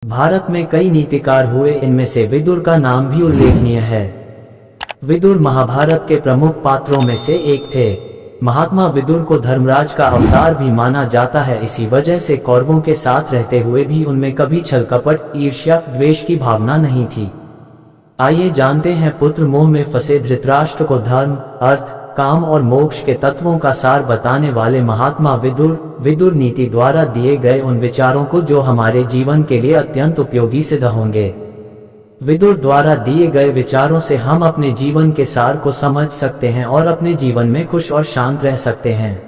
भारत में कई नीतिकार हुए, इनमें से विदुर का नाम भी उल्लेखनीय है। विदुर महाभारत के प्रमुख पात्रों में से एक थे। महात्मा विदुर को धर्मराज का अवतार भी माना जाता है। इसी वजह से कौरवों के साथ रहते हुए भी उनमें कभी छल कपट, ईर्ष्या, द्वेष की भावना नहीं थी। आइए जानते हैं पुत्र मोह में फंसे धृतराष्ट्र को धर्म, अर्थ, काम और मोक्ष के तत्वों का सार बताने वाले महात्मा विदुर नीति द्वारा दिए गए उन विचारों को जो हमारे जीवन के लिए अत्यंत उपयोगी सिद्ध होंगे। विदुर द्वारा दिए गए विचारों से हम अपने जीवन के सार को समझ सकते हैं और अपने जीवन में खुश और शांत रह सकते हैं।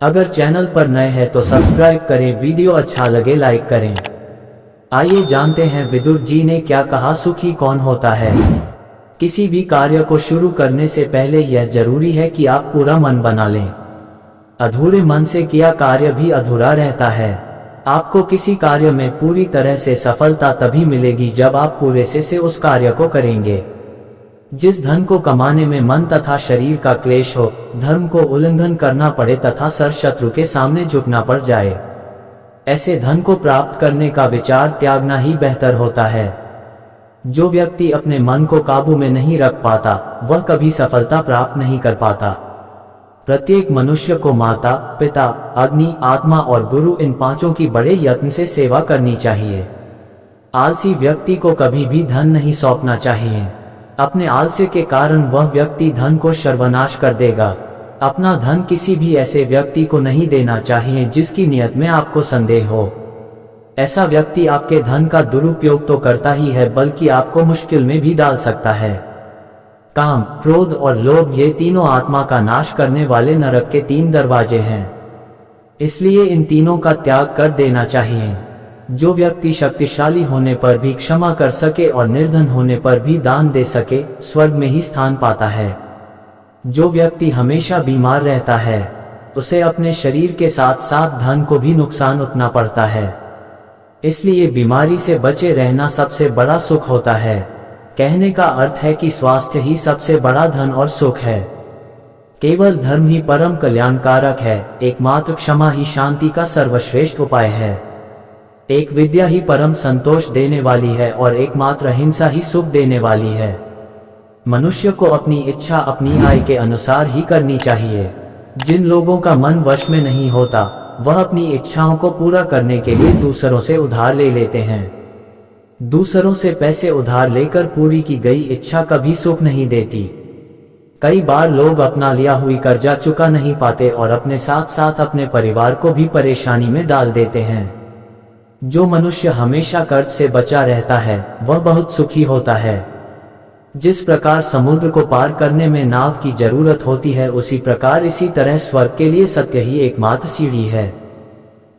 अगर चैनल पर नए हैं तो सब्सक्राइब करें, वीडियो अच्छा लगे लाइक करें। आइए जानते हैं विदुर जी ने क्या कहा। सुखी कौन होता है? किसी भी कार्य को शुरू करने से पहले यह जरूरी है कि आप पूरा मन बना लें। अधूरे मन से किया कार्य भी अधूरा रहता है। आपको किसी कार्य में पूरी तरह से सफलता तभी मिलेगी जब आप पूरे से उस कार्य को करेंगे। जिस धन को कमाने में मन तथा शरीर का क्लेश हो, धर्म को उल्लंघन करना पड़े तथा शत्रु के सामने झुकना पड़ जाए, ऐसे धन को प्राप्त करने का विचार त्यागना ही बेहतर होता है। जो व्यक्ति अपने मन को काबू में नहीं रख पाता, वह कभी सफलता प्राप्त नहीं कर पाता। प्रत्येक मनुष्य को माता, पिता, अग्नि, आत्मा और गुरु, इन पांचों की बड़े यत्न से सेवा करनी चाहिए। आलसी व्यक्ति को कभी भी धन नहीं सौंपना चाहिए। अपने आलस्य के कारण वह व्यक्ति धन को सर्वनाश कर देगा। अपना धन किसी भी ऐसे व्यक्ति को नहीं देना चाहिए जिसकी नियत में आपको संदेह हो। ऐसा व्यक्ति आपके धन का दुरुपयोग तो करता ही है, बल्कि आपको मुश्किल में भी डाल सकता है। काम, क्रोध और लोभ, ये तीनों आत्मा का नाश करने वाले नरक के 3 दरवाजे हैं। इसलिए इन तीनों का त्याग कर देना चाहिए। जो व्यक्ति शक्तिशाली होने पर भी क्षमा कर सके और निर्धन होने पर भी दान दे सके, स्वर्ग में ही स्थान पाता है। जो व्यक्ति हमेशा बीमार रहता है, उसे अपने शरीर के साथ साथ धन को भी नुकसान उठाना पड़ता है। इसलिए बीमारी से बचे रहना सबसे बड़ा सुख होता है। कहने का अर्थ है कि स्वास्थ्य ही सबसे बड़ा धन और सुख है। केवल धर्म ही परम कल्याणकारक है। एकमात्र क्षमा ही शांति का सर्वश्रेष्ठ उपाय है। एक विद्या ही परम संतोष देने वाली है और एकमात्र हिंसा ही सुख देने वाली है। मनुष्य को अपनी इच्छा अपनी आय के अनुसार ही करनी चाहिए। जिन लोगों का मन वश में नहीं होता, वह अपनी इच्छाओं को पूरा करने के लिए दूसरों से उधार ले लेते हैं। दूसरों से पैसे उधार लेकर पूरी की गई इच्छा कभी सुख नहीं देती। कई बार लोग अपना लिया हुई कर्जा चुका नहीं पाते और अपने साथ साथ अपने परिवार को भी परेशानी में डाल देते हैं। जो मनुष्य हमेशा कर्ज से बचा रहता है, वह बहुत सुखी होता है। जिस प्रकार समुद्र को पार करने में नाव की जरूरत होती है, उसी प्रकार इसी तरह स्वर्ग के लिए सत्य ही एकमात्र सीढ़ी है।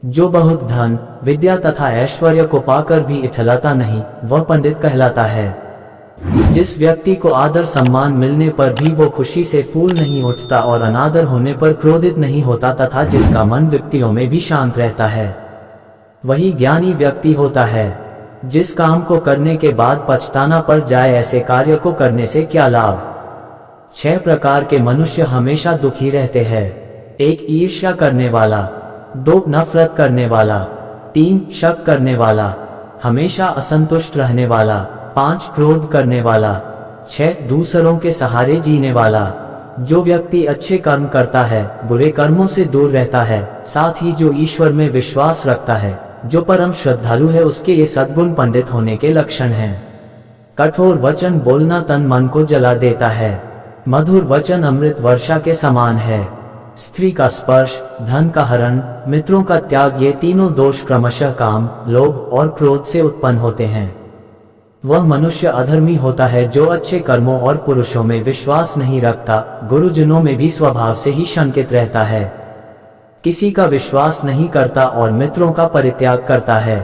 जो बहुत धन, विद्या तथा ऐश्वर्य को पाकर भी इठलाता नहीं, वह पंडित कहलाता है। जिस व्यक्ति को आदर सम्मान मिलने पर भी वो खुशी से फूल नहीं उठता और अनादर होने पर क्रोधित नहीं होता तथा जिसका मन विपत्तियों में भी शांत रहता है, वही ज्ञानी व्यक्ति होता है। जिस काम को करने के बाद पछताना पड़ जाए, ऐसे कार्य को करने से क्या लाभ। 6 प्रकार के मनुष्य हमेशा दुखी रहते हैं। 1 ईर्ष्या करने वाला, 2 नफरत करने वाला, 3 शक करने वाला, हमेशा असंतुष्ट रहने वाला, 5 क्रोध करने वाला, 6 दूसरों के सहारे जीने वाला। जो व्यक्ति अच्छे कर्म करता है, बुरे कर्मों से दूर रहता है, साथ ही जो ईश्वर में विश्वास रखता है, जो परम श्रद्धालु है, उसके ये सद्गुण पंडित होने के लक्षण हैं। कठोर वचन बोलना तन मन को जला देता है। मधुर वचन अमृत वर्षा के समान है। स्त्री का स्पर्श, धन का हरण, मित्रों का त्याग, ये तीनों दोष क्रमशः काम, लोभ और क्रोध से उत्पन्न होते हैं। वह मनुष्य अधर्मी होता है जो अच्छे कर्मों और पुरुषों में विश्वास नहीं रखता, गुरुजनों में भी स्वभाव से ही शंकित रहता है, किसी का विश्वास नहीं करता और मित्रों का परित्याग करता है।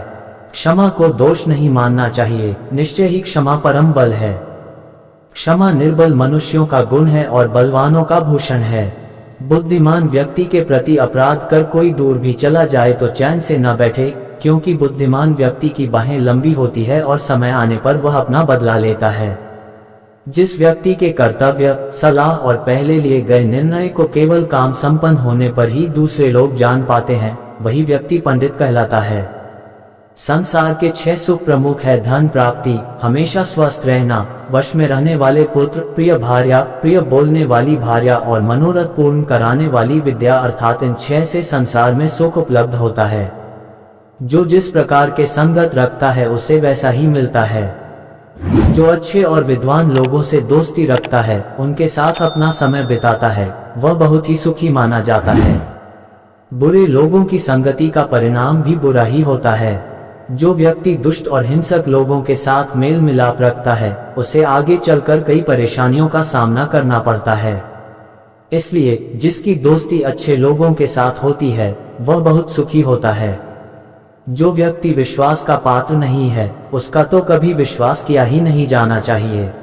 क्षमा को दोष नहीं मानना चाहिए, निश्चय ही क्षमा परम बल है। क्षमा निर्बल मनुष्यों का गुण है और बलवानों का भूषण है। बुद्धिमान व्यक्ति के प्रति अपराध कर कोई दूर भी चला जाए तो चैन से न बैठे, क्योंकि बुद्धिमान व्यक्ति की बाहें लंबी होती है और समय आने पर वह अपना बदला लेता है। जिस व्यक्ति के कर्तव्य, सलाह और पहले लिए गए निर्णय को केवल काम संपन्न होने पर ही दूसरे लोग जान पाते हैं, वही व्यक्ति पंडित कहलाता है। संसार के 6 सुख प्रमुख है धन प्राप्ति, हमेशा स्वस्थ रहना, वश में रहने वाले पुत्र, प्रिय भार्या, प्रिय बोलने वाली भार्या और मनोरथ पूर्ण कराने वाली विद्या। अर्थात इन 6 से संसार में सुख उपलब्ध होता है। जो जिस प्रकार के संगत रखता है उसे वैसा ही मिलता है। जो अच्छे और विद्वान लोगों से दोस्ती रखता है, उनके साथ अपना समय बिताता है, वह बहुत ही सुखी माना जाता है। बुरे लोगों की संगति का परिणाम भी बुरा ही होता है। जो व्यक्ति दुष्ट और हिंसक लोगों के साथ मेल मिलाप रखता है, उसे आगे चलकर कई परेशानियों का सामना करना पड़ता है। इसलिए जिसकी दोस्ती अच्छे लोगों के साथ होती है, वह बहुत सुखी होता है। जो व्यक्ति विश्वास का पात्र नहीं है, उसका तो कभी विश्वास किया ही नहीं जाना चाहिए।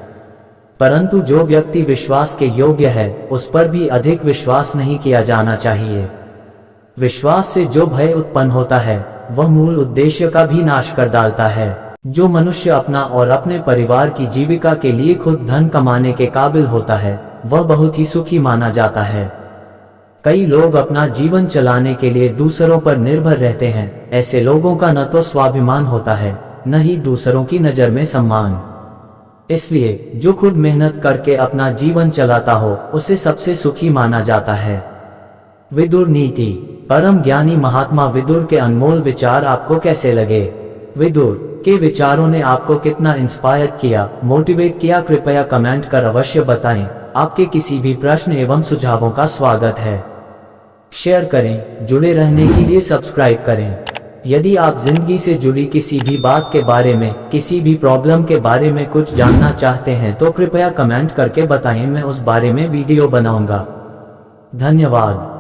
परंतु जो व्यक्ति विश्वास के योग्य है, उस पर भी अधिक विश्वास नहीं किया जाना चाहिए। विश्वास से जो भय उत्पन्न होता है, वह मूल उद्देश्य का भी नाश कर डालता है। जो मनुष्य अपना और अपने परिवार की जीविका के लिए खुद धन कमाने के काबिल होता है, वह बहुत ही सुखी माना जाता है। कई लोग अपना जीवन चलाने के लिए दूसरों पर निर्भर रहते हैं। ऐसे लोगों का न तो स्वाभिमान होता है, न ही दूसरों की नजर में सम्मान। इसलिए जो खुद मेहनत करके अपना जीवन चलाता हो, उसे सबसे सुखी माना जाता है। विदुर नीति। परम ज्ञानी महात्मा विदुर के अनमोल विचार आपको कैसे लगे? विदुर के विचारों ने आपको कितना इंस्पायर किया, मोटिवेट किया? कृपया कमेंट कर अवश्य बताएं। आपके किसी भी प्रश्न एवं सुझावों का स्वागत है। शेयर करें, जुड़े रहने के लिए सब्सक्राइब करें। यदि आप जिंदगी से जुड़ी किसी भी बात के बारे में, किसी भी प्रॉब्लम के बारे में कुछ जानना चाहते हैं तो कृपया कमेंट करके बताएं, मैं उस बारे में वीडियो बनाऊंगा। धन्यवाद।